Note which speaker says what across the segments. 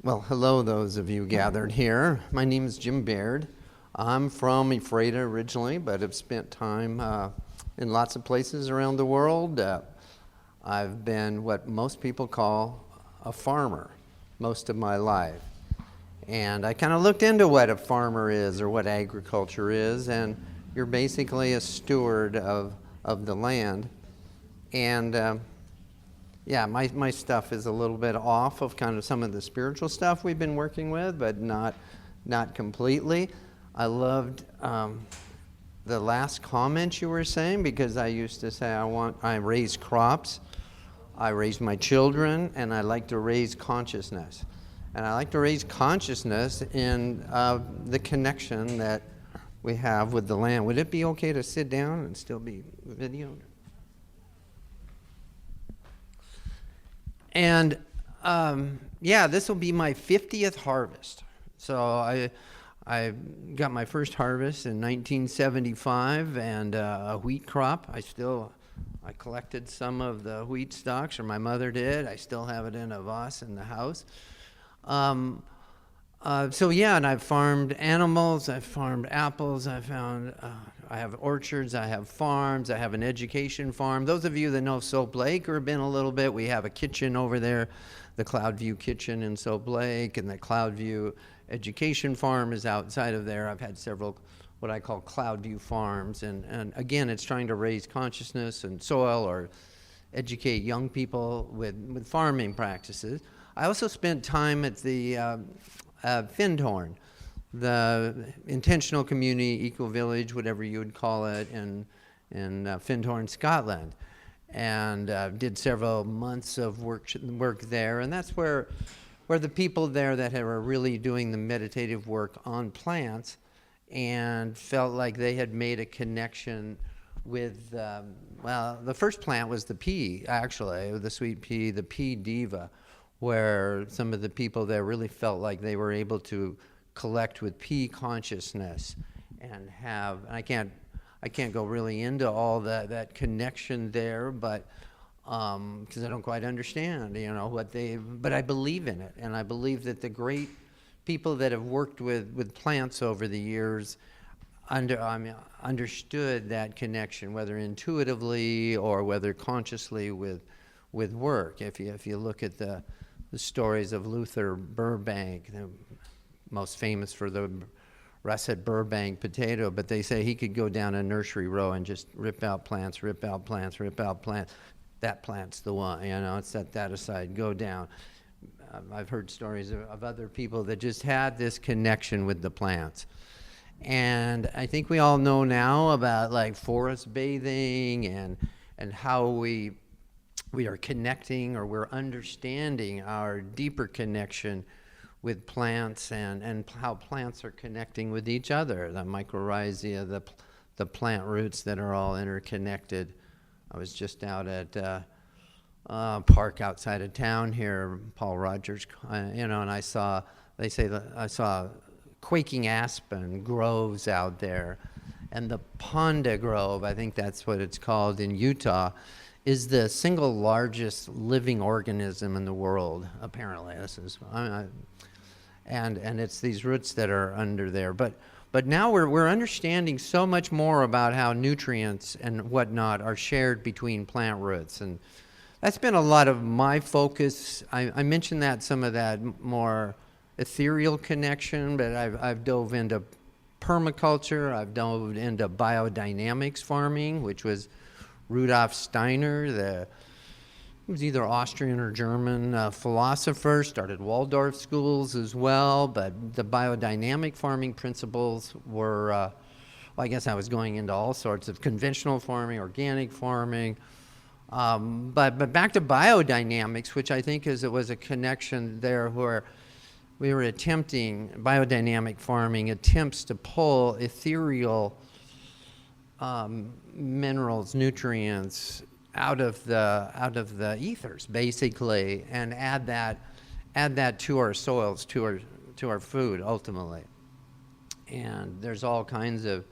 Speaker 1: Well, hello, those of you gathered here. My name is Jim Baird. I'm from Ephrata originally, but have spent time in lots of places around the world. I've been what most people call a farmer most of my life. And I kind of looked into what a farmer is or what agriculture is, and you're basically a steward of the land. And yeah, my stuff is a little bit off of kind of some of the spiritual stuff we've been working with, but not completely. I loved the last comment you were saying, because I used to say I raise crops, I raise my children, and I like to raise consciousness. And I like to raise consciousness in the connection that we have with the land. Would it be okay to sit down and still be videoed? And yeah, this will be my 50th harvest. So I got my first harvest in 1975, and a wheat crop. I collected some of the wheat stalks, or my mother did. I still have it in a vase in the house. So yeah, and I've farmed animals, I've farmed apples, I have orchards, I have farms, I have an education farm. Those of you that know Soap Lake or have been a little bit, we have a kitchen over there, the Cloudview kitchen in Soap Lake, and the Cloudview education farm is outside of there. I've had several what I call Cloudview farms, and again, it's trying to raise consciousness and soil or educate young people with farming practices. I also spent time at the Findhorn, the intentional community eco-village, whatever you would call it, in Findhorn, Scotland, and did several months of work there. And that's where the people there that are really doing the meditative work on plants and felt like they had made a connection with, well, the first plant was the pea, actually, the sweet pea, the pea diva, where some of the people there really felt like they were able to collect with pea consciousness and have, and I can't go really into all that connection there, but because I don't quite understand, but I believe in it, and I believe that the great people that have worked with plants over the years understood that connection, whether intuitively or whether consciously with work. If you look at the stories of Luther Burbank, the most famous for the russet Burbank potato, but they say he could go down a nursery row and just rip out plants, rip out plants, rip out plants. That plant's the one, set that aside, go down. I've heard stories of other people that just had this connection with the plants. And I think we all know now about like forest bathing and how we are connecting, or we're understanding our deeper connection with plants and how plants are connecting with each other, the mycorrhizae, the plant roots that are all interconnected. I was just out at a park outside of town here, Paul Rogers, and I saw quaking aspen groves out there, and the Ponda Grove, I think that's what it's called in Utah, is the single largest living organism in the world, apparently. This is, and it's these roots that are under there. But now we're understanding so much more about how nutrients and whatnot are shared between plant roots, and that's been a lot of my focus. I mentioned some of that more ethereal connection, but I've dove into permaculture. I've dove into biodynamics farming, which was Rudolf Steiner, he was either Austrian or German philosopher, started Waldorf schools as well, but the biodynamic farming principles were, well, I guess I was going into all sorts of conventional farming, organic farming, but back to biodynamics, which I think it was a connection there where we were attempting, biodynamic farming attempts to pull ethereal minerals, nutrients out of the ethers, basically, and add that to our soils, to our food, ultimately. And there's all kinds of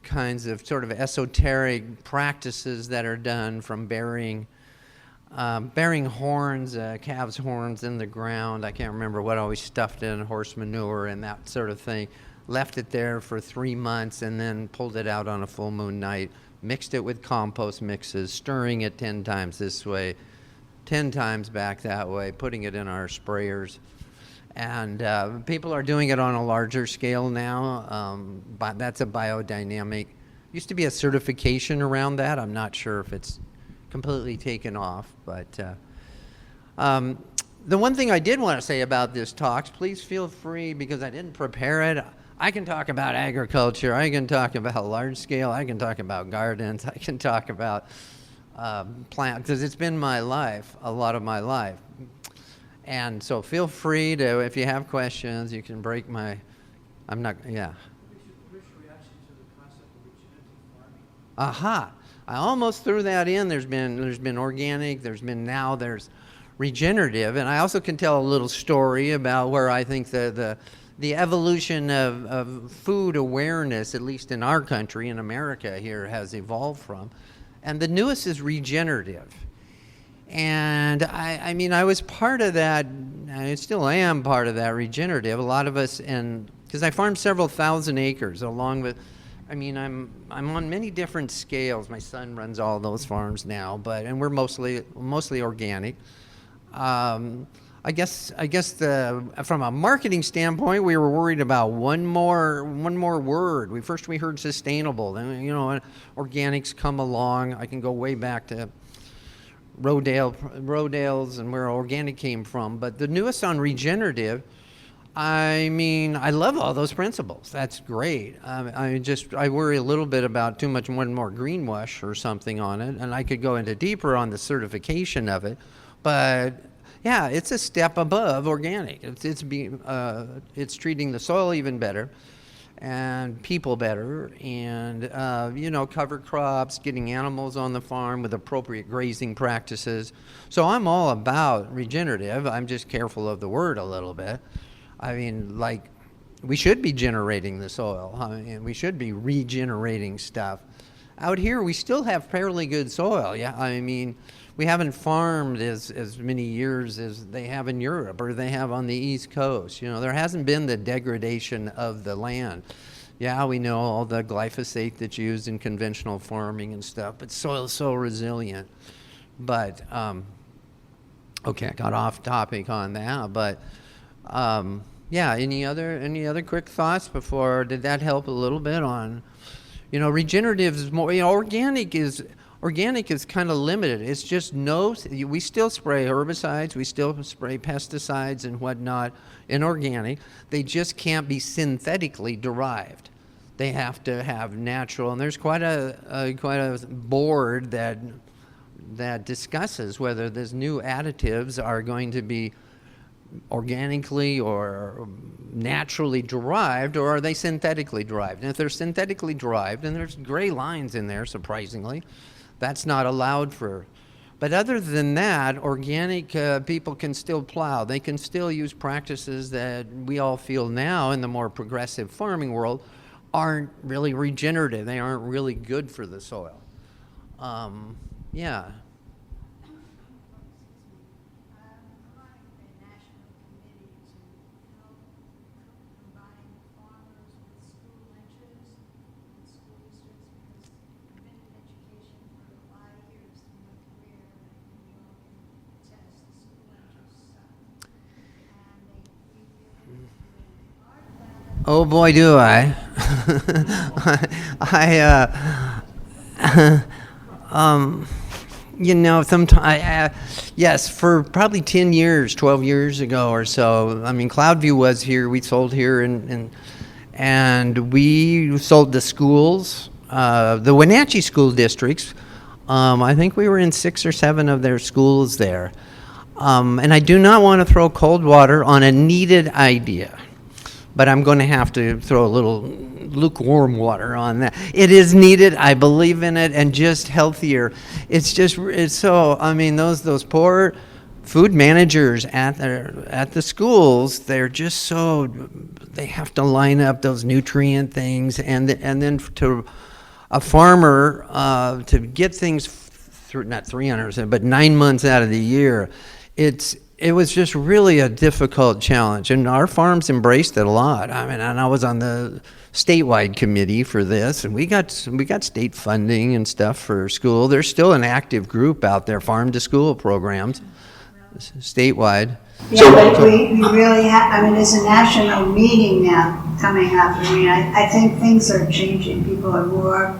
Speaker 1: sort of esoteric practices that are done, from burying burying horns, calves' horns in the ground. I can't remember what, always stuffed in horse manure and that sort of thing. Left it there for 3 months and then pulled it out on a full moon night, mixed it with compost mixes, stirring it 10 times this way, 10 times back that way, putting it in our sprayers. And people are doing it on a larger scale now, but that's a biodynamic. Used to be a certification around that. I'm not sure if it's completely taken off, but the one thing I did want to say about this talks, please feel free, because I didn't prepare it. I can talk about agriculture, I can talk about large scale, I can talk about gardens, I can talk about plants, because it's been my life, a lot of my life. And so feel free to, if you have questions, you can break my, I'm not, yeah.
Speaker 2: What's your reaction to the concept of regenerative farming?
Speaker 1: Aha, I almost threw that in. There's been organic, there's regenerative, and I also can tell a little story about where I think the evolution of food awareness, at least in our country, in America here, has evolved from. And the newest is regenerative. And I mean, I was part of that, I still am part of that regenerative. A lot of us, because I farm several thousand acres along with, I mean, I'm on many different scales. My son runs all those farms now, and we're mostly organic. I guess from a marketing standpoint, we were worried about one more word. We heard sustainable, then organics come along. I can go way back to Rodale's and where organic came from. But the newest on regenerative, I mean, I love all those principles. That's great. I worry a little bit about too much one more greenwash or something on it, and I could go into deeper on the certification of it. But yeah, it's a step above organic. It's treating the soil even better, and people better, and cover crops, getting animals on the farm with appropriate grazing practices. So I'm all about regenerative. I'm just careful of the word a little bit. I mean, like, we should be generating the soil. I mean, we should be regenerating stuff. Out here, we still have fairly good soil. Yeah, I mean, we haven't farmed as many years as they have in Europe or they have on the East Coast. There hasn't been the degradation of the land. Yeah, we know all the glyphosate that's used in conventional farming and stuff, but soil's so resilient. But, okay, I got off topic on that, but yeah, any other quick thoughts before? Did that help a little bit on, regenerative is more, organic is kind of limited. It's just we still spray herbicides, we still spray pesticides and whatnot in organic. They just can't be synthetically derived. They have to have natural, and there's quite a board that discusses whether these new additives are going to be organically or naturally derived, or are they synthetically derived? And if they're synthetically derived, and there's gray lines in there, surprisingly, that's not allowed for. But other than that, organic people can still plow. They can still use practices that we all feel now in the more progressive farming world aren't really regenerative. They aren't really good for the soil. Yeah. Oh boy, do I! Yes, for probably 10 years, 12 years ago or so. I mean, Cloudview was here. We sold here, and we sold to schools, the Wenatchee school districts. I think we were in 6 or 7 of their schools there. And I do not want to throw cold water on a needed idea, but I'm going to have to throw a little lukewarm water on that. It is needed. I believe in it, and just healthier. It's so, I mean, those poor food managers at the schools, they're just so, they have to line up those nutrient things, and then to a farmer to get things not 300, but 9 months out of the year. It was just really a difficult challenge, and our farms embraced it a lot. I mean, and I was on the statewide committee for this, and we got state funding and stuff for school. There's still an active group out there, farm to school programs, statewide.
Speaker 3: Yeah, but we really have, I mean, there's a national meeting now coming up. I mean, I think things are changing. People are more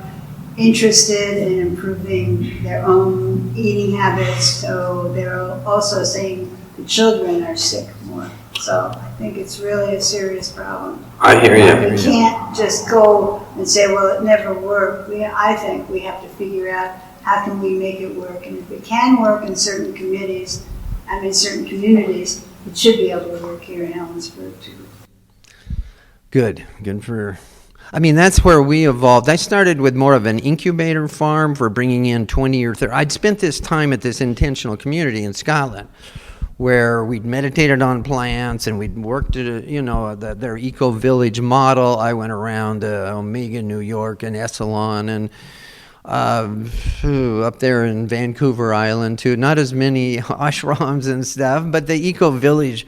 Speaker 3: interested in improving their own eating habits, so they're also saying the children are sick more. So I think it's really a serious problem.
Speaker 1: I hear you.
Speaker 3: We can't just go and say, well, it never worked. I think we have to figure out how can we make it work. And if it can work in certain communities, it should be able to work here in Ellensburg too.
Speaker 1: Good for... I mean, that's where we evolved. I started with more of an incubator farm for bringing in 20 or 30. I'd spent this time at this intentional community in Scotland where we'd meditated on plants and we'd worked at, their eco-village model. I went around Omega, New York, and Esalen, and up there in Vancouver Island too. Not as many ashrams and stuff, but the eco-village,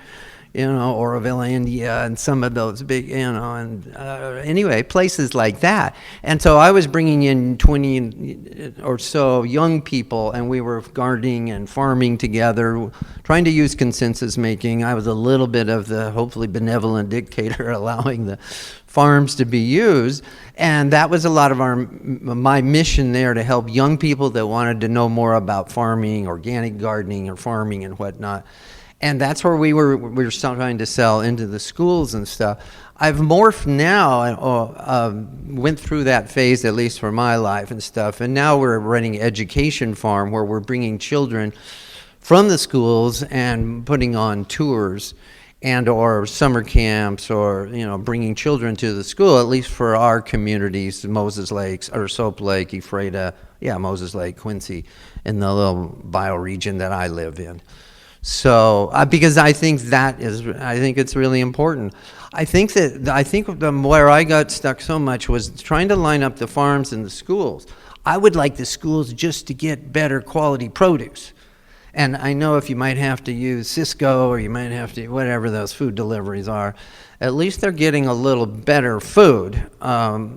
Speaker 1: Oroville, India, and some of those big, anyway, places like that. And so I was bringing in 20 or so young people, and we were gardening and farming together, trying to use consensus making. I was a little bit of the hopefully benevolent dictator allowing the farms to be used. And that was a lot of my mission there, to help young people that wanted to know more about farming, organic gardening or farming and whatnot. And that's where we were trying to sell into the schools and stuff. I've morphed now, went through that phase, at least for my life and stuff. And now we're running education farm where we're bringing children from the schools and putting on tours and or summer camps, or bringing children to the school, at least for our communities, Moses Lakes or Soap Lake, Ephrata, Moses Lake, Quincy, in the little bioregion that I live in. So because I think it's really important. I think where I got stuck so much was trying to line up the farms and the schools. I would like the schools just to get better quality produce. And I know if you might have to use Cisco, or you might have to, whatever those food deliveries are, at least they're getting a little better food. So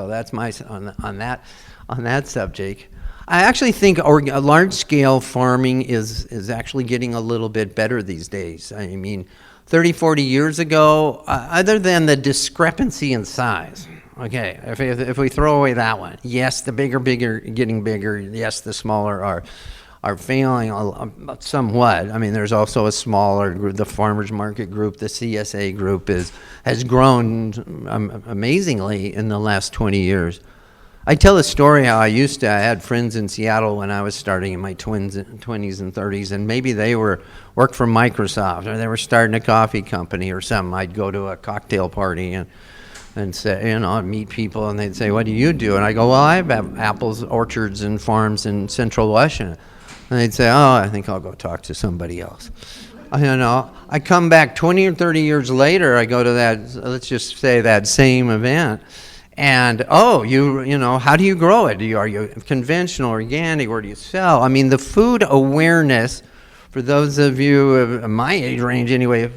Speaker 1: that's my on that subject. I actually think large-scale farming is actually getting a little bit better these days. I mean, 30, 40 years ago, other than the discrepancy in size, okay, if we throw away that one, yes, the bigger, getting bigger, yes, the smaller are failing somewhat. I mean, there's also a smaller group, the farmers market group, the CSA group has grown amazingly in the last 20 years. I tell a story how I had friends in Seattle when I was starting in my 20s and 30s, and maybe they worked for Microsoft, or they were starting a coffee company or something. I'd go to a cocktail party and say, I'd meet people, and they'd say, "What do you do?" And I go, "Well, I have apples, orchards, and farms in Central Washington." And they'd say, "Oh, I think I'll go talk to somebody else." I come back 20 or 30 years later, I go to that, let's just say that same event. And, how do you grow it? Are you conventional, organic, where do you sell? I mean, the food awareness, for those of you of my age range anyway,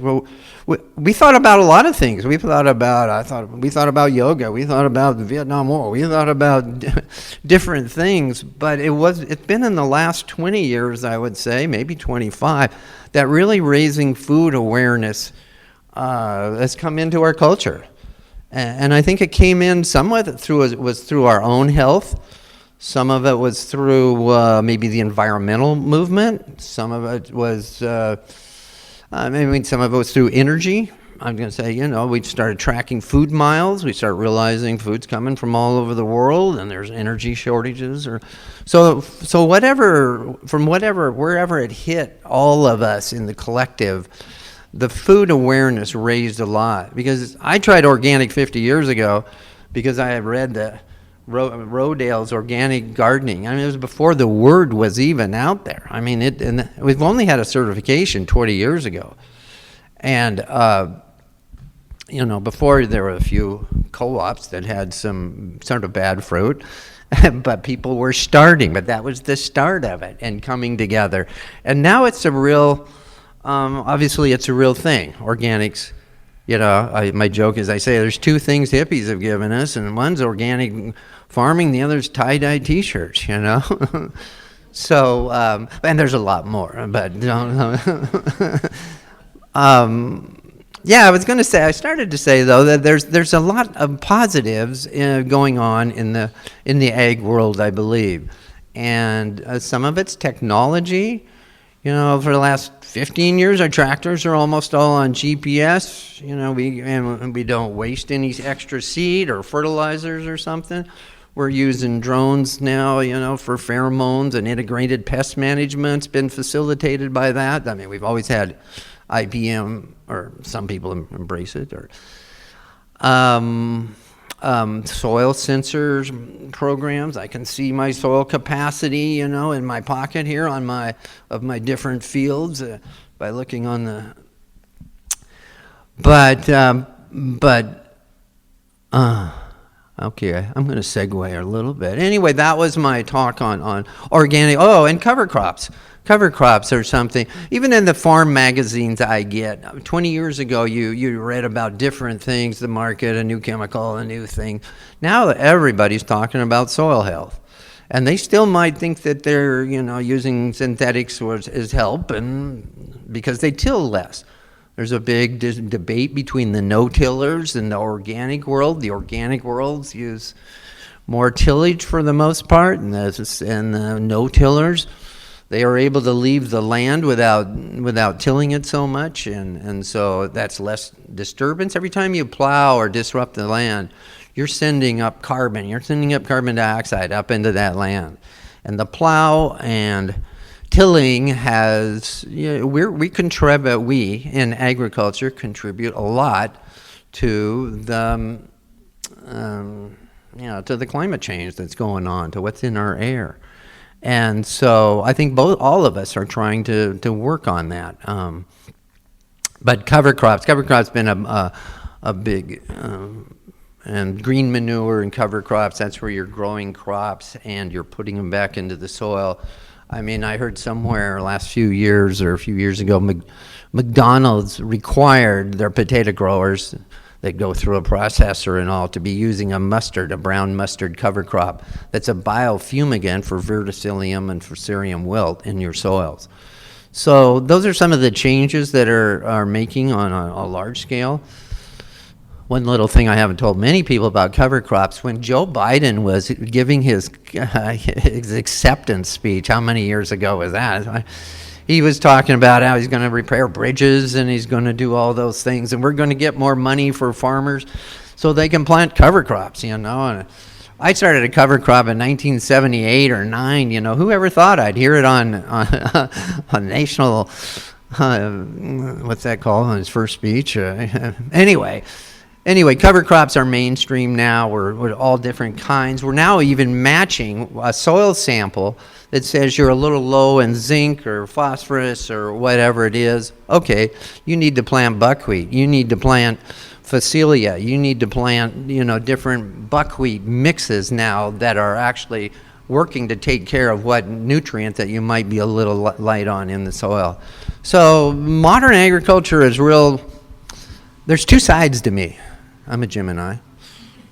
Speaker 1: we thought about a lot of things. We thought about yoga. We thought about the Vietnam War. We thought about different things. But it's been in the last 20 years, I would say, maybe 25, that really raising food awareness has come into our culture. And I think it came in somewhat through our own health. Some of it was through maybe the environmental movement. Some of it was, some of it was through energy. I'm going to say, we started tracking food miles. We started realizing food's coming from all over the world, and there's energy shortages. So wherever it hit all of us in the collective, the food awareness raised a lot. Because I tried organic 50 years ago because I had read the Rodale's organic gardening. I mean, it was before the word was even out there. I mean, and we've only had a certification 20 years ago. And, before there were a few co-ops that had some sort of bad fruit, but people were starting. But that was the start of it and coming together. And now it's a real, obviously it's a real thing. Organics, you know, my joke is I say there's two things hippies have given us, and one's organic farming, the other's tie-dye t-shirts, you know. So, and there's a lot more, but yeah, I was going to say, I started to say though that there's a lot of positives going on in the ag world, I believe, and some of it's technology. You know, for the last 15 years, our tractors are almost all on GPS. You know, we don't waste any extra seed or fertilizers or something. We're using drones now, you know, for pheromones, and integrated pest management's been facilitated by that. I mean, we've always had IPM, or some people embrace it, or soil sensors programs. I can see my soil capacity, you know, in my pocket here on my different fields by looking on the. Okay, I'm going to segue a little bit. Anyway, that was my talk on organic. Oh, and cover crops. Cover crops are something, even in the farm magazines I get. 20 years ago, you read about different things, the market, a new chemical, a new thing. Now everybody's talking about soil health. And they still might think that they're, you know, using synthetics as help, and because they till less. There's a big debate between the no-tillers and the organic world. The organic worlds use more tillage for the most part, and the no-tillers, they are able to leave the land without tilling it so much, and so that's less disturbance. Every time you plow or disrupt the land, you're sending up carbon. You're sending up carbon dioxide up into that land. And the plow and tilling has, you know, we in agriculture contribute a lot to the, you know, to the climate change that's going on, to what's in our air. And so I think all of us are trying to work on that. But cover crops been a big, and green manure and cover crops, that's where you're growing crops and you're putting them back into the soil. I mean, I heard somewhere last few years or a few years ago, McDonald's required their potato growers that go through a processor and all to be using a brown mustard cover crop that's a biofumigant for verticillium and fusarium wilt in your soils. So those are some of the changes that are making on a large scale. One little thing I haven't told many people about cover crops, when Joe Biden was giving his acceptance speech, how many years ago was that? He was talking about how he's going to repair bridges and he's going to do all those things, and we're going to get more money for farmers so they can plant cover crops, you know. And I started a cover crop in 1978 or 9, you know. Who ever thought I'd hear it on national, what's that called, on his first speech? Anyway, cover crops are mainstream now. We're all different kinds. We're now even matching a soil sample that says you're a little low in zinc or phosphorus or whatever it is. Okay, you need to plant buckwheat. You need to plant Phacelia. You need to plant, you know, different buckwheat mixes now that are actually working to take care of what nutrient that you might be a little light on in the soil. So modern agriculture is real. There's two sides to me. I'm a Gemini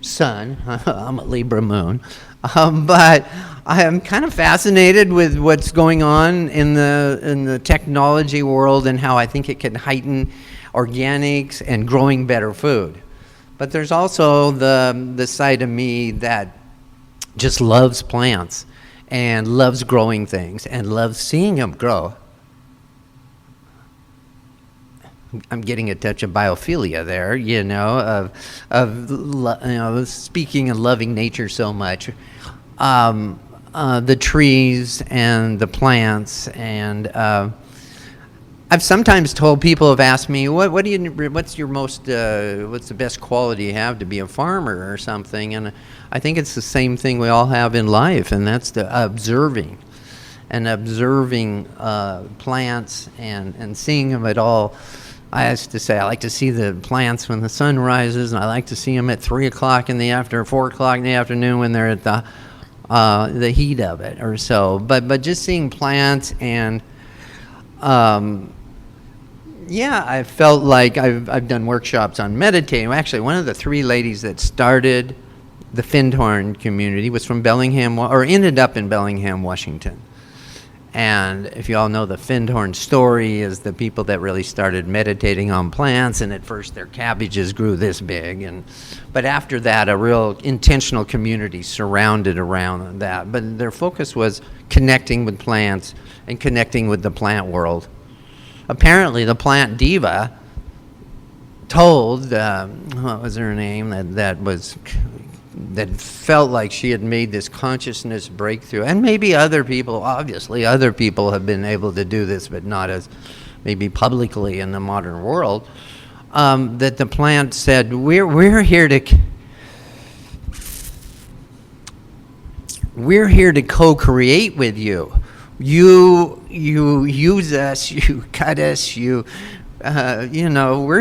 Speaker 1: sun. I'm a Libra moon. But I am kind of fascinated with what's going on in the technology world and how I think it can heighten organics and growing better food. But there's also the side of me that just loves plants and loves growing things and loves seeing them grow. I'm getting a touch of biophilia there, you know, of speaking and loving nature so much. The trees and the plants, and I've sometimes told people have asked me, what's the best quality you have to be a farmer or something, and I think it's the same thing we all have in life, and that's the observing plants and seeing them at all I used to say I like to see the plants when the sun rises, and I like to see them at 3 o'clock in the afternoon, 4 o'clock in the afternoon when they're at the heat of it or so. But just seeing plants and yeah, I felt like I've done workshops on meditating. Actually, one of the 3 ladies that started the Findhorn community was from Bellingham, or ended up in Bellingham, Washington. And if you all know the Findhorn story, is the people that really started meditating on plants, and at first their cabbages grew this big, but after that a real intentional community surrounded around that. But their focus was connecting with plants and connecting with the plant world. Apparently the plant diva told, what was her name, that felt like she had made this consciousness breakthrough, and maybe other people, obviously other people have been able to do this, but not as maybe publicly in the modern world, that the plant said, we're here to co-create with you. You use us, you cut us, we're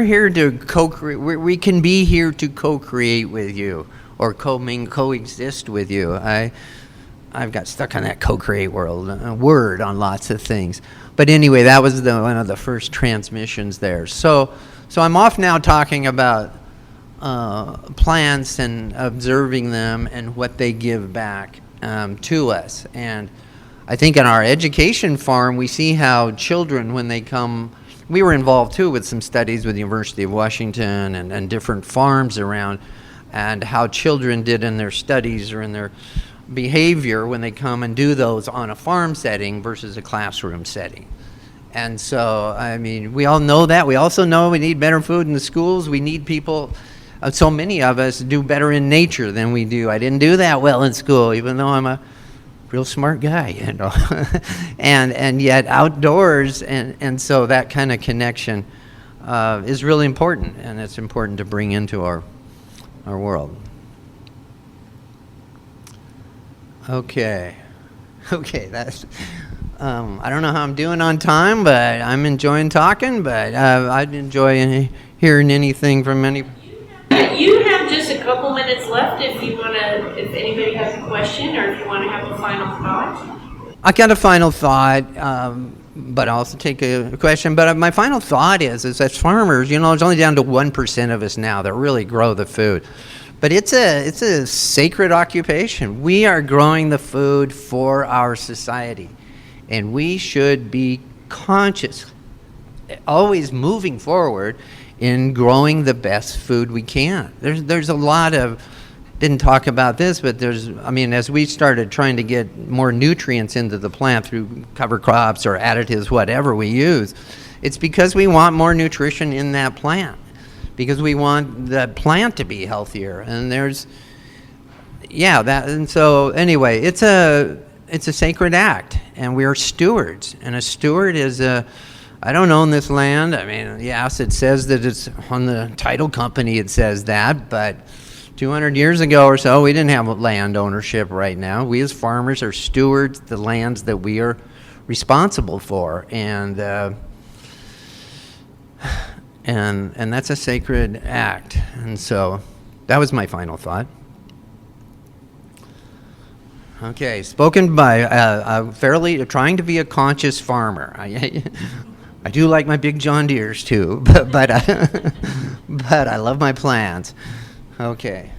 Speaker 1: here to co-create. We can be here to co-create with you, or coexist with you. I've got stuck on that co-create word on lots of things. But anyway, that was one of the first transmissions there. So I'm off now talking about plants and observing them and what they give back to us. And I think in our education farm, we see how children, when they come, we were involved too with some studies with the University of Washington and different farms around, and how children did in their studies or in their behavior when they come and do those on a farm setting versus a classroom setting. And so, I mean, we all know that. We also know we need better food in the schools. We need people, so many of us do better in nature than we do. I didn't do that well in school, even though I'm a real smart guy, and yet outdoors, and so that kind of connection is really important, and it's important to bring into our world. Okay, that's I don't know how I'm doing on time, but I'm enjoying talking, but I'd enjoy hearing anything from any.
Speaker 4: You have just a couple minutes left if anybody has a question, or if you want to have a final thought.
Speaker 1: I got a final thought, but I'll also take a question. But my final thought is as farmers, it's only down to 1% of us now that really grow the food. But it's a sacred occupation. We are growing the food for our society, and we should be conscious, always moving forward in growing the best food we can. There's a lot of, didn't talk about this, but as we started trying to get more nutrients into the plant through cover crops or additives, whatever we use, it's because we want more nutrition in that plant, because we want the plant to be healthier. And so anyway, it's a sacred act, and we are stewards, and a steward is I don't own this land. I mean, yes, it says that it's on the title company, it says that, but 200 years ago or so, we didn't have land ownership right now. We as farmers are stewards of the lands that we are responsible for, and that's a sacred act. And so that was my final thought. Okay, spoken by fairly trying to be a conscious farmer. I do like my big John Deeres too, but I love my plants. Okay.